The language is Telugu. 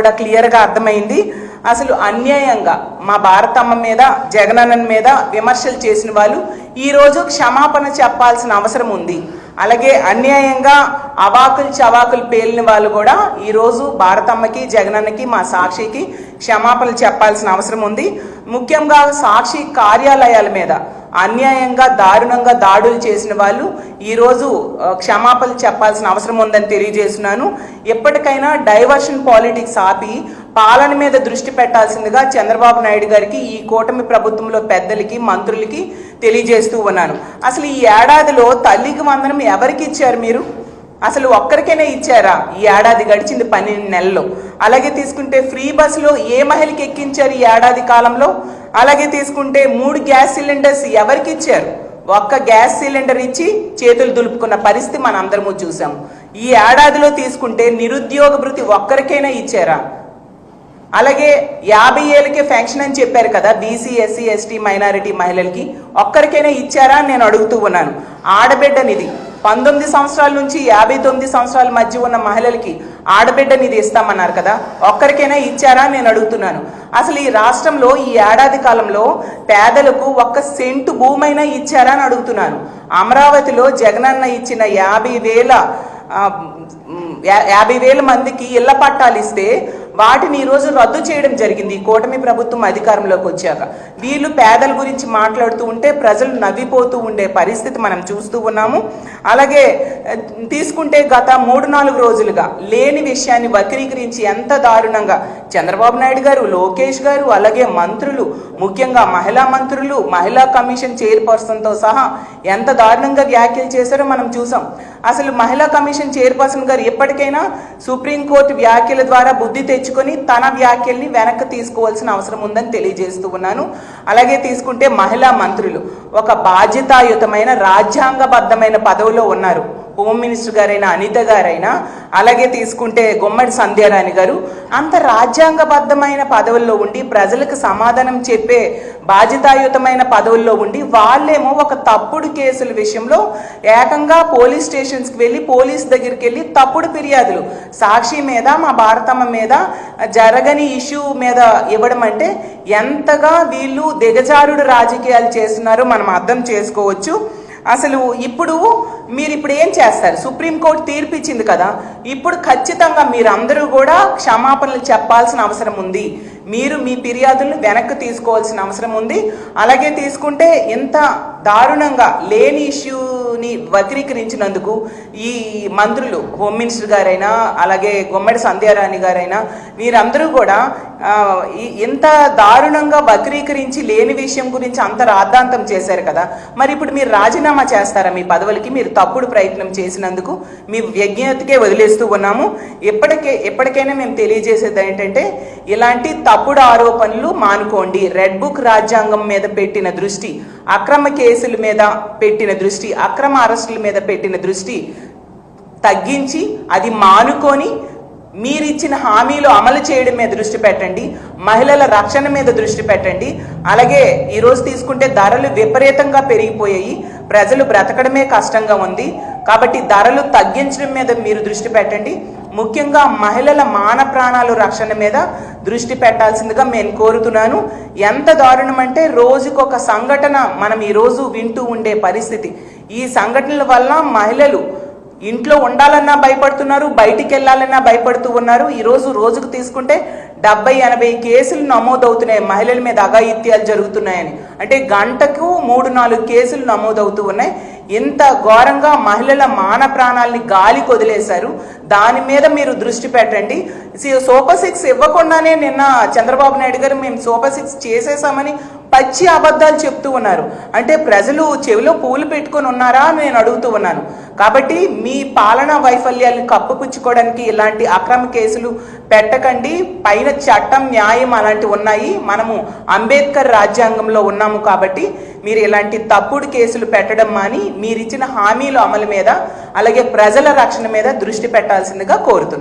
కూడా క్లియర్గా అర్థమైంది. అసలు అన్యాయంగా మా భారతమ్మ మీద జగనన్న మీద విమర్శలు చేసిన వాళ్ళు ఈరోజు క్షమాపణ చెప్పాల్సిన అవసరం ఉంది. అలాగే అన్యాయంగా అవాకులు చవాకులు పేలిన వాళ్ళు కూడా ఈరోజు భారతమ్మకి జగనన్నకి మా సాక్షికి క్షమాపణలు చెప్పాల్సిన అవసరం ఉంది. ముఖ్యంగా సాక్షి కార్యాలయాల మీద అన్యాయంగా దారుణంగా దాడులు చేసిన వాళ్ళు ఈరోజు క్షమాపణలు చెప్పాల్సిన అవసరం ఉందని తెలియజేస్తున్నాను. ఎప్పటికైనా డైవర్షన్ పాలిటిక్స్ ఆపి పాలన మీద దృష్టి పెట్టాల్సిందిగా చంద్రబాబు నాయుడు గారికి ఈ కూటమి ప్రభుత్వంలో పెద్దలకి మంత్రులకి తెలియజేస్తూ ఉన్నాను. అసలు ఈ ఏడాదిలో తల్లికి వందనం ఎవరికి ఇచ్చారు మీరు? అసలు ఒక్కరికైనా ఇచ్చారా? ఈ ఏడాది గడిచింది 12 నెలల్లో. అలాగే తీసుకుంటే ఫ్రీ బస్సులో ఏ మహిళకి ఎక్కించారు ఈ ఏడాది కాలంలో? అలాగే తీసుకుంటే 3 గ్యాస్ సిలిండర్స్ ఎవరికి ఇచ్చారు? ఒక్క గ్యాస్ సిలిండర్ ఇచ్చి చేతులు దులుపుకున్న పరిస్థితి మనం అందరము చూసాము. ఈ ఏడాదిలో తీసుకుంటే నిరుద్యోగ భృతి ఒక్కరికైనా ఇచ్చారా? అలాగే 50 ఏళ్ళకే ఫెన్షన్ అని చెప్పారు కదా బీసీ ఎస్సీ ఎస్టీ మైనారిటీ మహిళలకి, ఒక్కరికైనా ఇచ్చారా అని నేను అడుగుతూ ఉన్నాను. ఆడబిడ్డ నిధి 19 సంవత్సరాల నుంచి 59 సంవత్సరాల మధ్య ఉన్న మహిళలకి ఆడబిడ్డ నిధి ఇస్తామన్నారు కదా, ఒక్కరికైనా ఇచ్చారా అని నేను అడుగుతున్నాను. అసలు ఈ రాష్ట్రంలో ఈ ఏడాది కాలంలో పేదలకు 1 సెంటు భూమైనా ఇచ్చారా అని అడుగుతున్నాను. అమరావతిలో జగనన్న ఇచ్చిన 50,000 మందికి ఇళ్ల పట్టాలు ఇస్తే వాటిని ఈరోజు రద్దు చేయడం జరిగింది ఈ కూటమి ప్రభుత్వం అధికారంలోకి వచ్చాక. వీళ్ళు పేదల గురించి మాట్లాడుతూ ఉంటే ప్రజలు నవ్విపోతూ ఉండే పరిస్థితి మనం చూస్తూ ఉన్నాము. అలాగే తీసుకుంటే గత 3-4 రోజులుగా లేని విషయాన్ని వక్రీకరించి ఎంత దారుణంగా చంద్రబాబు నాయుడు గారు, లోకేష్ గారు, అలాగే మంత్రులు, ముఖ్యంగా మహిళా మంత్రులు, మహిళా కమిషన్ చైర్పర్సన్తో సహా ఎంత దారుణంగా వ్యాఖ్యలు చేశారో మనం చూసాం. అసలు మహిళా కమిషన్ చైర్పర్సన్ గారు ఎప్పటికైనా సుప్రీంకోర్టు వ్యాఖ్యల ద్వారా బుద్ధి తెచ్చుకొని తన వ్యాఖ్యల్ని వెనక్కి తీసుకోవాల్సిన అవసరం ఉందని తెలియజేస్తూ ఉన్నాను. అలాగే తీసుకుంటే మహిళా మంత్రులు ఒక బాధ్యతాయుతమైన రాజ్యాంగబద్ధమైన పదవిలో ఉన్నారు. హోమ్ మినిస్టర్ గారైనా అనిత గారైనా, అలాగే తీసుకుంటే గుమ్మడి సంధ్యారాణి గారు అంత రాజ్యాంగబద్ధమైన పదవుల్లో ఉండి ప్రజలకు సమాధానం చెప్పే బాధ్యతాయుతమైన పదవుల్లో ఉండి వాళ్ళేమో ఒక తప్పుడు కేసుల విషయంలో ఏకంగా పోలీస్ స్టేషన్స్కి వెళ్ళి పోలీస్ దగ్గరికి వెళ్ళి తప్పుడు ఫిర్యాదులు సాక్షి మీద మా భారతమ్మ మీద జరగని ఇష్యూ మీద ఇవ్వడం అంటే ఎంతగా వీళ్ళు దిగజారుడు రాజకీయాలు చేస్తున్నారో మనం అర్థం చేసుకోవచ్చు. అసలు మీరు ఇప్పుడు ఏం చేస్తారు? సుప్రీంకోర్టు తీర్పు ఇచ్చింది కదా, ఇప్పుడు ఖచ్చితంగా మీరందరూ కూడా క్షమాపణలు చెప్పాల్సిన అవసరం ఉంది. మీరు మీ ఫిర్యాదులను వెనక్కి తీసుకోవాల్సిన అవసరం ఉంది. అలాగే తీసుకుంటే ఇంత దారుణంగా లేని ఇష్యూని వక్రీకరించినందుకు ఈ మంత్రులు, హోమ్ మినిస్టర్ గారైనా అలాగే గుమ్మడి సంధ్యారాణి గారైనా వీరందరూ కూడా ఇంత దారుణంగా వక్రీకరించి లేని విషయం గురించి అంత రాద్ధాంతం చేశారు కదా, మరి ఇప్పుడు మీరు రాజీనామా చేస్తారా మీ పదవులకి? మీరు తప్పుడు ప్రయత్నం చేసినందుకు మీ విజ్ఞతకే వదిలేస్తూ ఉన్నాము. ఎప్పటికైనా మేము తెలియజేసేది ఏంటంటే ఇలాంటి తప్పుడు ఆరోపణలు మానుకోండి. రెడ్ బుక్ రాజ్యాంగం మీద పెట్టిన దృష్టి, అక్రమ కేసుల మీద పెట్టిన దృష్టి, అక్రమ అరెస్టుల మీద పెట్టిన దృష్టి తగ్గించి అది మానుకొని మీరిచ్చిన హామీలు అమలు చేయడం మీద దృష్టి పెట్టండి. మహిళల రక్షణ మీద దృష్టి పెట్టండి. అలాగే ఈరోజు తీసుకుంటే ధరలు విపరీతంగా పెరిగిపోయాయి, ప్రజలు బ్రతకడమే కష్టంగా ఉంది. కాబట్టి ధరలు తగ్గించడం మీద మీరు దృష్టి పెట్టండి. ముఖ్యంగా మహిళల మాన ప్రాణాలు రక్షణ మీద దృష్టి పెట్టాల్సిందిగా నేను కోరుతున్నాను. ఎంత దారుణం అంటే రోజుకొక సంఘటన మనం ఈరోజు వింటూ ఉండే పరిస్థితి. ఈ సంఘటనల వల్ల మహిళలు ఇంట్లో ఉండాలన్నా భయపడుతున్నారు, బయటికి వెళ్ళాలన్నా భయపడుతూ ఉన్నారు. ఈరోజు రోజుకు తీసుకుంటే 70-80 కేసులు నమోదవుతున్నాయి మహిళల మీద అఘాయిత్యాలు జరుగుతున్నాయని. అంటే గంటకు 3-4 కేసులు నమోదవుతూ ఉన్నాయి. ఇంత ఘోరంగా మహిళల మాన ప్రాణాలని గాలి కొదిలేశారు. దాని మీద మీరు దృష్టి పెట్టండి. సూపర్ 6 ఇవ్వకుండానే నిన్న చంద్రబాబు నాయుడు గారు మేము సూపర్ 6 చేసేసామని పచ్చి అబద్ధాలు చెప్తూ ఉన్నారు. అంటే ప్రజలు చెవిలో పూలు పెట్టుకొని ఉన్నారా అని నేను అడుగుతూ ఉన్నాను. కాబట్టి మీ పాలనా వైఫల్యాన్ని కప్పుపుచ్చుకోవడానికి ఇలాంటి అక్రమ కేసులు పెట్టకండి. పైన చట్టం, న్యాయం అలాంటివి ఉన్నాయి. మనము అంబేద్కర్ రాజ్యాంగంలో ఉన్నాము. కాబట్టి మీరు ఇలాంటి తప్పుడు కేసులు పెట్టడం మాని మీరిచ్చిన హామీల అమలు మీద అలాగే ప్రజల రక్షణ మీద దృష్టి పెట్టాల్సిందిగా కోరుతున్నాను.